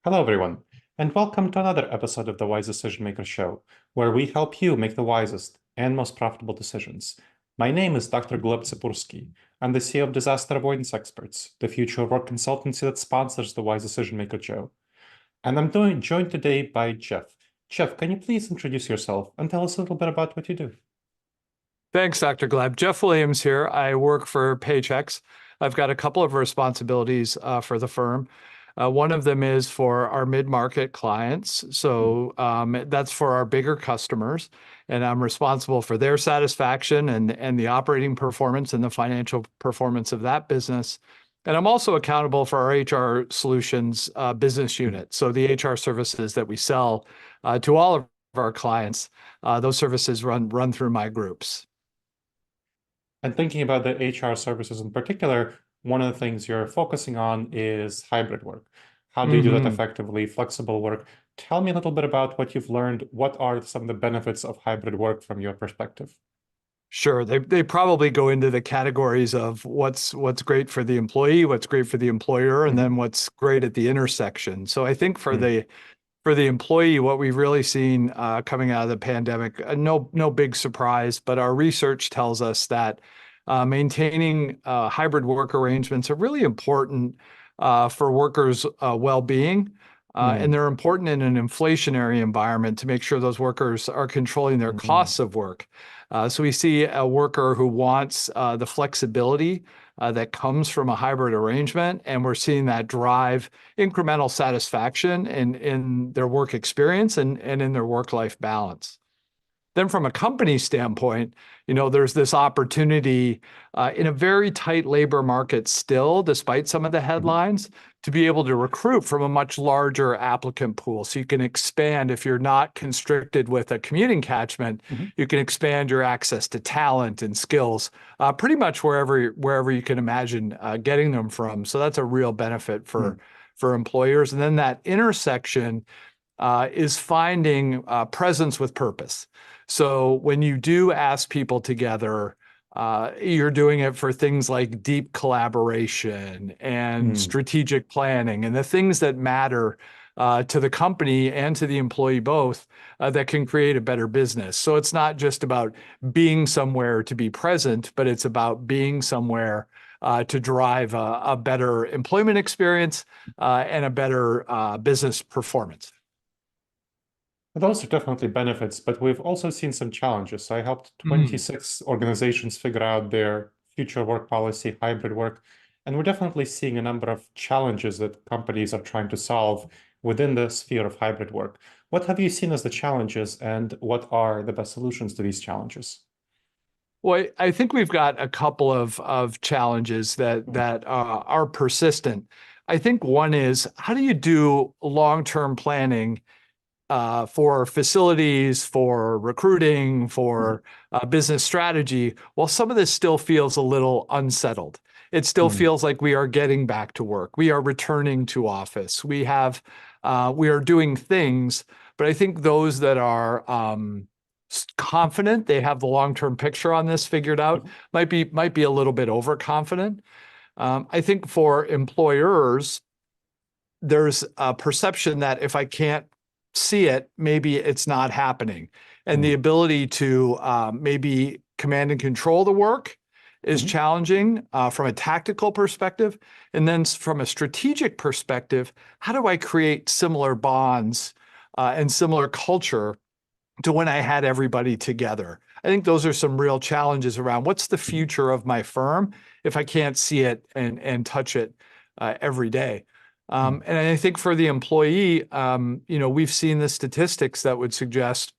Hello, everyone, and welcome to another episode of the Wise Decision Maker Show, where we help you make the wisest and most profitable decisions. My name is Dr. Gleb Tsipursky. I'm the CEO of Disaster Avoidance Experts, the future of work consultancy that sponsors the Wise Decision Maker Show. And I'm joined today by Jeff. Jeff, can you please introduce yourself and tell us a little bit about what you do? Thanks, Dr. Gleb. Jeff Williams here. I work for Paychex. I've got a couple of responsibilities for the firm. One of them is for our mid-market clients. So that's for our bigger customers. And I'm responsible for their satisfaction and the operating performance and the financial performance of that business. And I'm also accountable for our HR solutions business unit. So the HR services that we sell to all of our clients, those services run through my groups. And thinking about the HR services in particular, one of the things you're focusing on is hybrid work. How do you do that effectively? Flexible work. Tell me a little bit about what you've learned. What are some of the benefits of hybrid work from your perspective? Sure, they probably go into the categories of what's great for the employee, what's great for the employer, and then what's great at the intersection. So I think for the employee, what we've really seen coming out of the pandemic, no big surprise, but our research tells us that maintaining hybrid work arrangements are really important for workers' well-being. And they're important in an inflationary environment to make sure those workers are controlling their costs of work. So we see a worker who wants the flexibility that comes from a hybrid arrangement, and we're seeing that drive incremental satisfaction in their work experience and in their work-life balance. Then from a company standpoint, there's this opportunity in a very tight labor market still, despite some of the headlines, to be able to recruit from a much larger applicant pool. So you can expand if you're not constricted with a commuting catchment, you can expand your access to talent and skills pretty much wherever you can imagine getting them from. So that's a real benefit for employers. And then that intersection is finding presence with purpose. So when you do ask people together, you're doing it for things like deep collaboration and strategic planning and the things that matter to the company and to the employee both that can create a better business. So it's not just about being somewhere to be present, but it's about being somewhere to drive a better employment experience and a better business performance. Those are definitely benefits, but we've also seen some challenges. I helped 26 organizations figure out their future work policy, hybrid work, and we're definitely seeing a number of challenges that companies are trying to solve within the sphere of hybrid work. What have you seen as the challenges, and what are the best solutions to these challenges? Well, I think we've got a couple of challenges that are persistent. I think one is, how do you do long-term planning for facilities, for recruiting, for business strategy, while some of this still feels a little unsettled? It still feels like we are getting back to work. We are returning to office. We are doing things, but I think those that are confident, they have the long-term picture on this figured out, might be a little bit overconfident. I think for employers, there's a perception that if I can't see it, maybe it's not happening. And the ability to maybe command and control the work is challenging from a tactical perspective. And then from a strategic perspective, how do I create similar bonds and similar culture to when I had everybody together? I think those are some real challenges around what's the future of my firm if I can't see it and touch it every day. And I think for the employee, we've seen the statistics that would suggest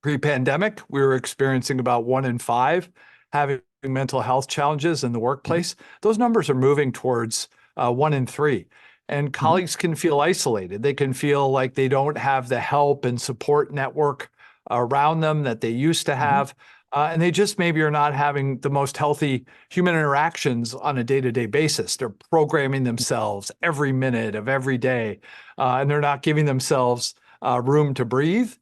pre-pandemic, we were experiencing about 1 in 5 having mental health challenges in the workplace. Those numbers are moving towards 1 in 3. And colleagues can feel isolated. They can feel like they don't have the help and support network around them that they used to have. And they just maybe are not having the most healthy human interactions on a day-to-day basis. They're programming themselves every minute of every day, and they're not giving themselves room to breathe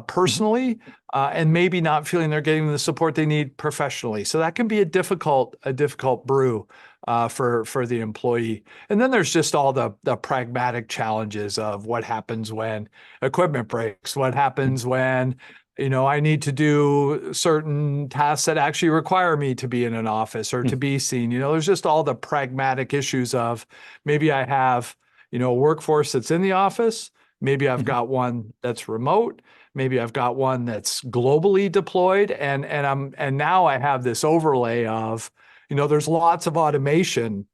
personally, and maybe not feeling they're getting the support they need professionally. So that can be a difficult brew for the employee. And then there's just all the pragmatic challenges of what happens when equipment breaks, what happens when I need to do certain tasks that actually require me to be in an office or to be seen. There's just all the pragmatic issues of maybe I have, a workforce that's in the office. Maybe I've got one that's remote. Maybe I've got one that's globally deployed. And now I have this overlay of, there's lots of automation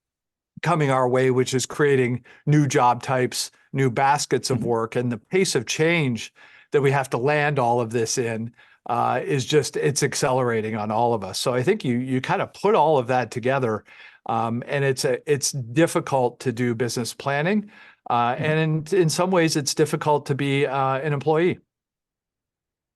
coming our way, which is creating new job types, new baskets of work, and the pace of change that we have to land all of this in it's accelerating on all of us. So I think you kind of put all of that together, and it's difficult to do business planning, and in some ways it's difficult to be an employee.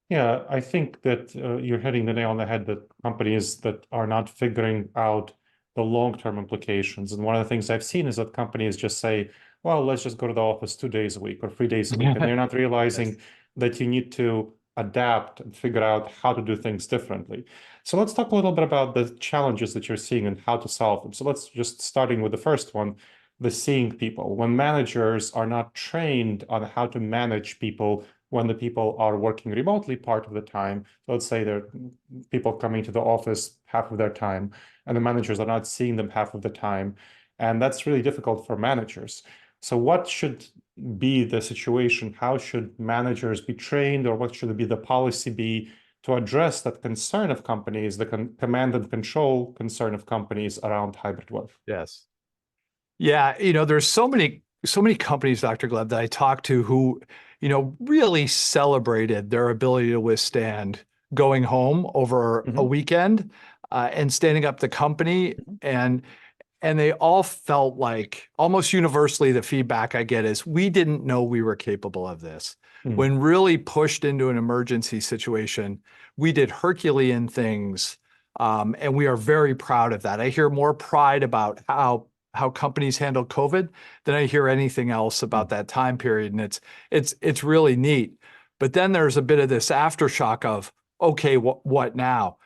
Yeah, I think that you're hitting the nail on the head that companies that are not figuring out the long-term implications. And one of the things I've seen is that companies just say, well, let's just go to the office 2 days a week or 3 days a week. And they're not realizing that you need to adapt and figure out how to do things differently. So let's talk a little bit about the challenges that you're seeing and how to solve them. So let's just starting with the first one, the seeing people. When managers are not trained on how to manage people when the people are working remotely part of the time, so let's say there are people coming to the office half of their time, and the managers are not seeing them half of the time. And that's really difficult for managers. So what should be the situation? How should managers be trained, or what should be the policy be to address that concern of companies, the command and control concern of companies around hybrid work? Yes. Yeah, there's so many companies, Dr. Gleb, that I talked to who, really celebrated their ability to withstand going home over a weekend and standing up the company. And they all felt like, almost universally, the feedback I get is, we didn't know we were capable of this. When really pushed into an emergency situation, we did Herculean things. And we are very proud of that. I hear more pride about how companies handle COVID than I hear anything else about that time period. And it's really neat. But then there's a bit of this aftershock of, okay, what now?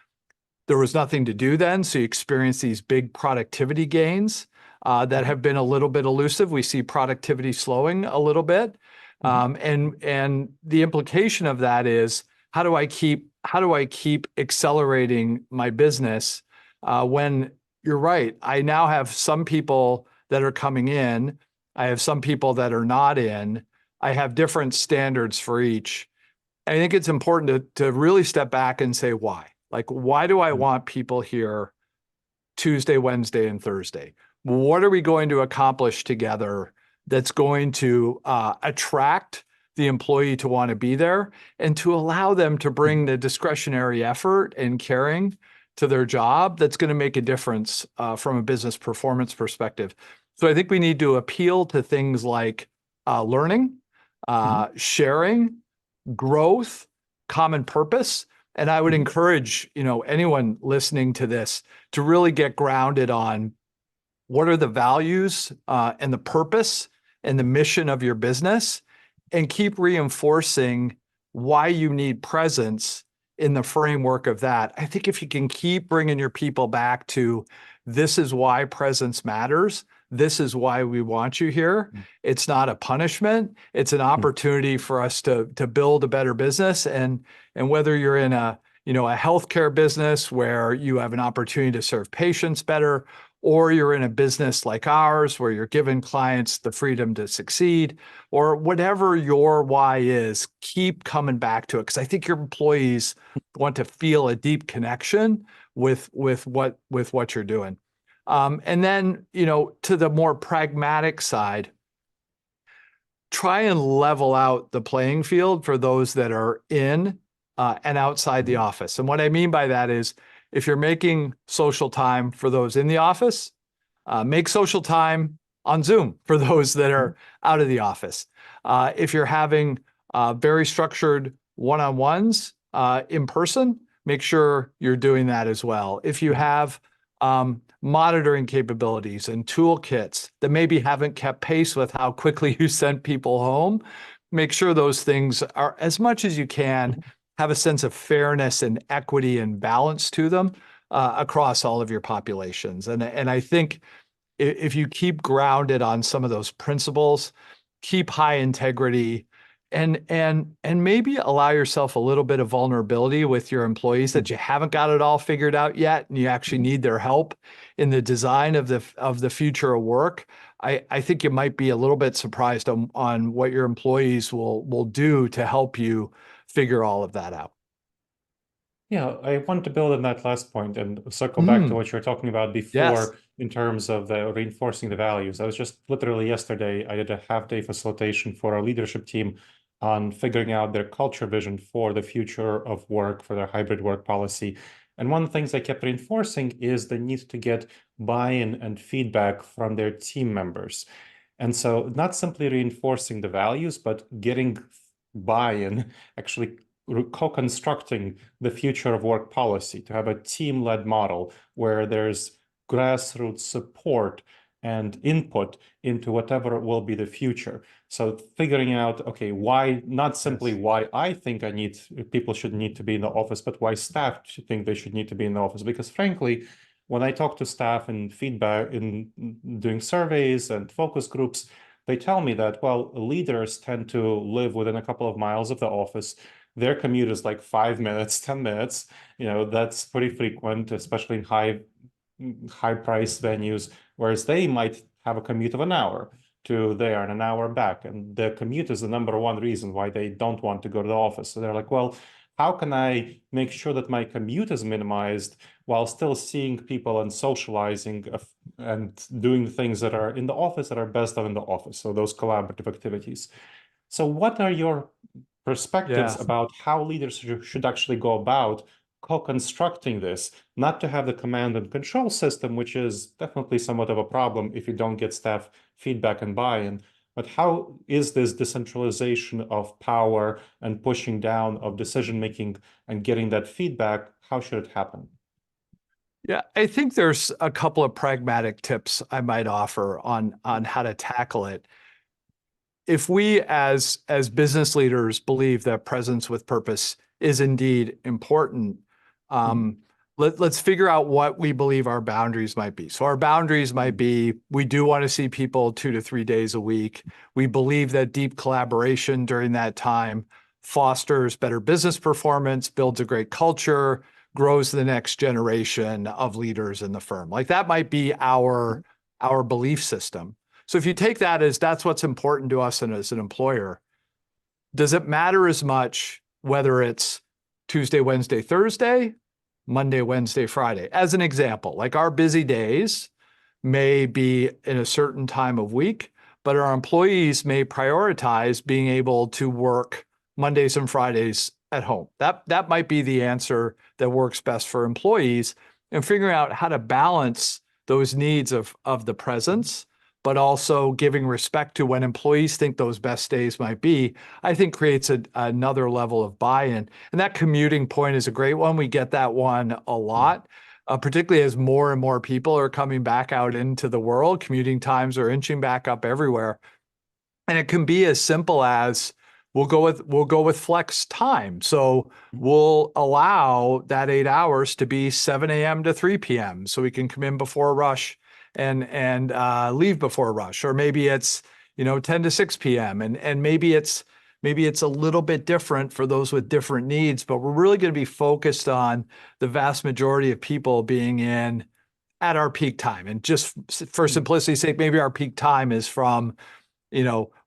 There was nothing to do then. So you experience these big productivity gains that have been a little bit elusive. We see productivity slowing a little bit. And the implication of that is, how do I keep accelerating my business when you're right? I now have some people that are coming in. I have some people that are not in. I have different standards for each. I think it's important to really step back and say, why? Like, why do I want people here Tuesday, Wednesday, and Thursday? What are we going to accomplish together that's going to attract the employee to want to be there and to allow them to bring the discretionary effort and caring to their job that's going to make a difference from a business performance perspective? So I think we need to appeal to things like learning, sharing, growth, common purpose. And I would encourage, anyone listening to this to really get grounded on what are the values and the purpose and the mission of your business, and keep reinforcing why you need presence in the framework of that. I think if you can keep bringing your people back to, this is why presence matters, this is why we want you here. It's not a punishment. It's an opportunity for us to build a better business. And whether you're in a healthcare business where you have an opportunity to serve patients better, or you're in a business like ours where you're giving clients the freedom to succeed, or whatever your why is, keep coming back to it. Because I think your employees want to feel a deep connection with what you're doing. And then, to the more pragmatic side, try and level out the playing field for those that are in and outside the office. And what I mean by that is, if you're making social time for those in the office, make social time on Zoom for those that are out of the office. If you're having very structured one-on-ones in person, make sure you're doing that as well. If you have monitoring capabilities and toolkits that maybe haven't kept pace with how quickly you send people home, make sure those things are, as much as you can, have a sense of fairness and equity and balance to them, across all of your populations. And I think if you keep grounded on some of those principles, keep high integrity, and maybe allow yourself a little bit of vulnerability with your employees that you haven't got it all figured out yet, and you actually need their help in the design of the future of work. I think you might be a little bit surprised on what your employees will do to help you figure all of that out. Yeah, I want to build on that last point and circle back to Mm, what you were talking about yes. before in terms of the reinforcing the values. I was just literally yesterday, I did a half-day facilitation for our leadership team on figuring out their culture vision for the future of work, for their hybrid work policy. And one of the things I kept reinforcing is the need to get buy-in and feedback from their team members. And so not simply reinforcing the values, but getting buy-in, actually co-constructing the future of work policy, to have a team-led model where there's grassroots support and input into whatever will be the future. So figuring out, okay, why, not simply Yes. why I think people should need to be in the office, but why staff should think they should need to be in the office. Because frankly, when I talk to staff and feedback in doing surveys and focus groups, they tell me that, well, leaders tend to live within a couple of miles of the office. Their commute is like 5 minutes, 10 minutes. That's pretty frequent, especially in high price venues, whereas they might have a commute of an hour to there and an hour back. And the commute is the number one reason why they don't want to go to the office. So they're like, well, how can I make sure that my commute is minimized while still seeing people and socializing and doing things that are in the office that are best done in the office? So those collaborative activities. So what are your perspectives Yeah. about how leaders should actually go about co-constructing this, not to have the command and control system, which is definitely somewhat of a problem if you don't get staff feedback and buy-in, but how is this decentralization of power and pushing down of decision-making and getting that feedback, how should it happen? Yeah, I think there's a couple of pragmatic tips I might offer on how to tackle it. If we as business leaders believe that presence with purpose is indeed important, Mhm. let's figure out what we believe our boundaries might be. So our boundaries might be, we do want to see people 2 to 3 days a week. We believe that deep collaboration during that time fosters better business performance, builds a great culture, grows the next generation of leaders in the firm. Like that might be our belief system. So if you take that as that's what's important to us and as an employer, does it matter as much whether it's Tuesday, Wednesday, Thursday, Monday, Wednesday, Friday? As an example, like our busy days may be in a certain time of week, but our employees may prioritize being able to work Mondays and Fridays at home. That might be the answer that works best for employees, and figuring out how to balance those needs of the presence, but also giving respect to when employees think those best days might be, I think creates another level of buy-in. And that commuting point is a great one. We get that one a lot, particularly as more and more people are coming back out into the world. Commuting times are inching back up everywhere. And it can be as simple as we'll go with flex time. So we'll allow that 8 hours to be 7 a.m. to 3 p.m. so we can come in before rush and leave before rush. Or maybe it's 10 to 6 p.m. and maybe it's a little bit different for those with different needs, but we're really going to be focused on the vast majority of people being in at our peak time. And just for simplicity's sake, maybe our peak time is from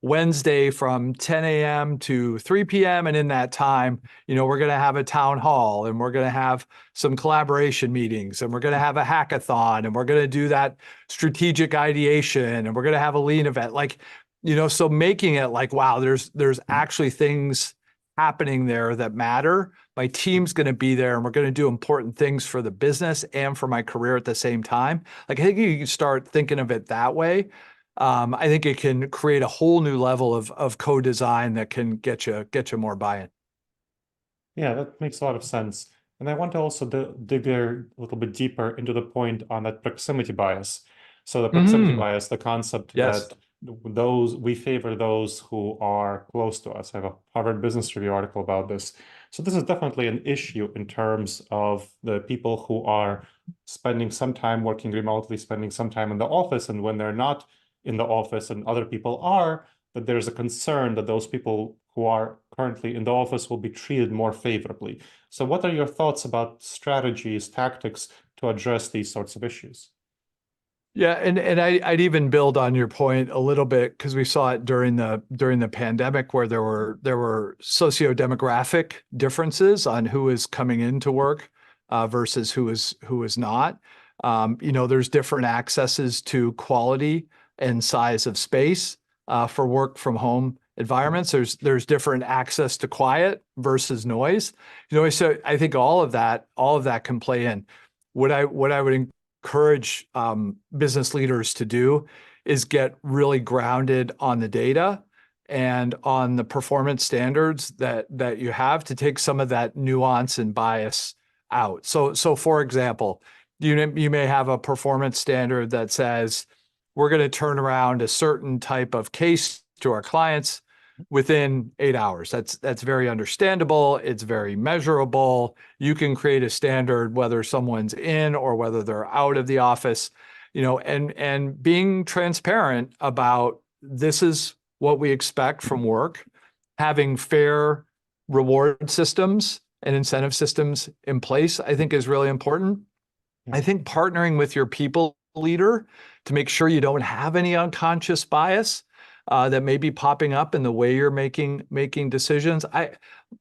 Wednesday from 10 a.m. to 3 p.m. And in that time, we're going to have a town hall and we're going to have some collaboration meetings and we're going to have a hackathon and we're going to do that strategic ideation and we're going to have a lean event. So making it like, wow, there's actually things happening there that matter. My team's going to be there and we're going to do important things for the business and for my career at the same time. Like, I think you can start thinking of it that way. I think it can create a whole new level of co-design that can get you more buy-in. Yeah, that makes a lot of sense. And I want to also dig there a little bit deeper into the point on that proximity bias. So the proximity Mm, bias, the concept yes. that we favor those who are close to us. I have a Harvard Business Review article about this. So this is definitely an issue in terms of the people who are spending some time working remotely, spending some time in the office, and when they're not in the office and other people are, that there's a concern that those people who are currently in the office will be treated more favorably. So what are your thoughts about strategies, tactics to address these sorts of issues? Yeah, and I'd even build on your point a little bit because we saw it during the pandemic where there were socio-demographic differences on who is coming into work versus who is not. There's different accesses to quality and size of space for work from home environments. There's different access to quiet versus noise. So I think all of that can play in. What I would encourage business leaders to do is get really grounded on the data and on the performance standards that you have to take some of that nuance and bias out. So for example, you may have a performance standard that says we're going to turn around a certain type of case to our clients within 8 hours. That's very understandable. It's very measurable. You can create a standard whether someone's in or whether they're out of the office, and being transparent about this is what we expect from work, having fair reward systems and incentive systems in place, I think is really important. I think partnering with your people leader to make sure you don't have any unconscious bias that may be popping up in the way you're making decisions.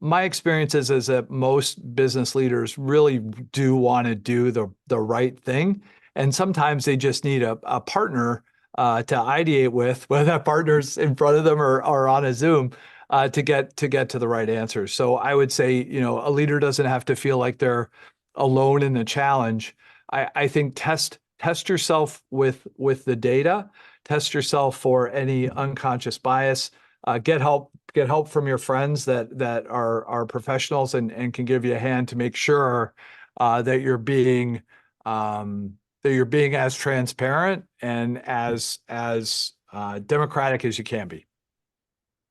My experience is that most business leaders really do want to do the right thing, and sometimes they just need a partner to ideate with, whether that partner's in front of them or on a Zoom, to get to the right answers. So I would say, a leader doesn't have to feel like they're alone in the challenge. I think test yourself with the data. Test yourself for any unconscious bias. Get help from your friends that are professionals and can give you a hand to make sure that you're being as transparent and as democratic as you can be.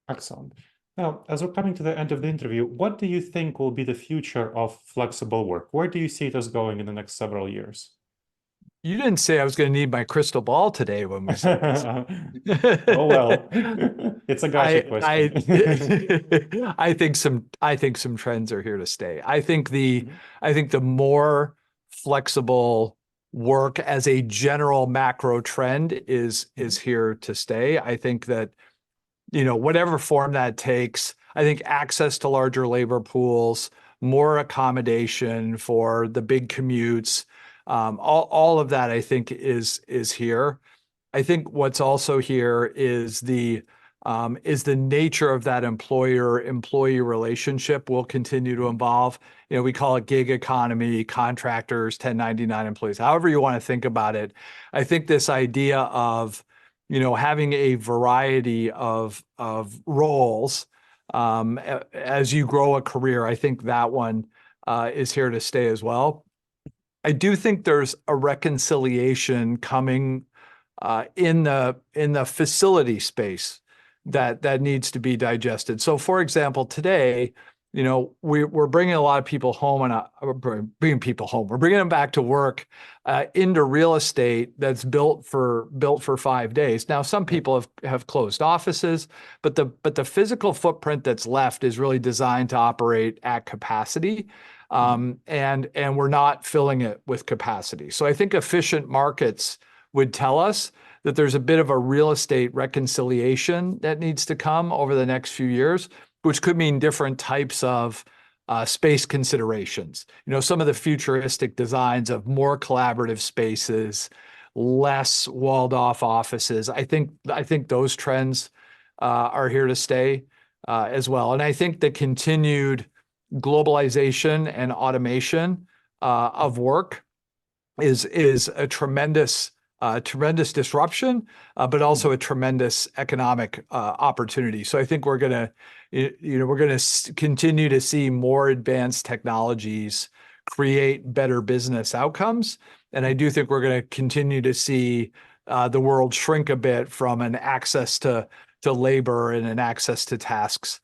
Excellent. Now, as we're coming to the end of the interview, what do you think will be the future of flexible work? Where do you see this going in the next several years? You didn't say I was going to need my crystal ball today when we said this. Oh well, it's a gotcha question. I think some trends are here to stay. I think the more flexible work as a general macro trend is here to stay. I think that whatever form that takes, I think access to larger labor pools, more accommodation for the big commutes, all of that I think is here. I think what's also here is the nature of that employer-employee relationship will continue to evolve. We call it gig economy, contractors, 1099 employees, however you want to think about it. I think this idea of having a variety of roles as you grow a career, I think that one is here to stay as well. I do think there's a reconciliation coming in the facility space that needs to be digested. So, for example, today, we're bringing a lot of people home and bringing people home. We're bringing them back to work into real estate that's built for 5 days. Now, some people have closed offices, but the physical footprint that's left is really designed to operate at capacity. And we're not filling it with capacity. So I think efficient markets would tell us that there's a bit of a real estate reconciliation that needs to come over the next few years, which could mean different types of space considerations. Some of the futuristic designs of more collaborative spaces, less walled off offices. I think those trends are here to stay as well. And I think the continued globalization and automation of work is a tremendous disruption, but also a tremendous economic opportunity. So I think we're gonna continue to see more advanced technologies create better business outcomes, and I do think we're going to continue to see the world shrink a bit from an access to labor and an access to tasks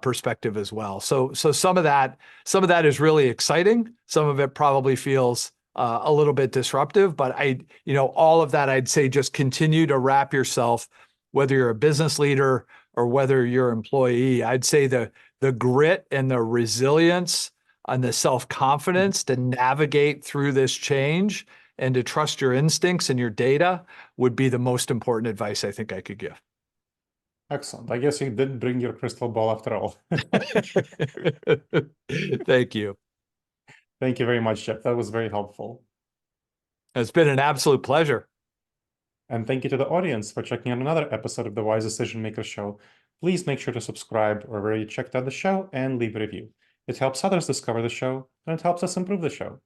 perspective as well. So some of that is really exciting. Some of it probably feels a little bit disruptive, but all of that, I'd say just continue to wrap yourself, whether you're a business leader or whether you're an employee, I'd say the grit and the resilience and the self-confidence to navigate through this change and to trust your instincts and your data would be the most important advice I think I could give. Excellent. I guess you did bring your crystal ball after all. Thank you. Thank you very much, Jeff. That was very helpful. It's been an absolute pleasure. And thank you to the audience for checking out another episode of the Wise Decision Maker Show. Please make sure to subscribe wherever you checked out the show and leave a review. It helps others discover the show, and it helps us improve the show.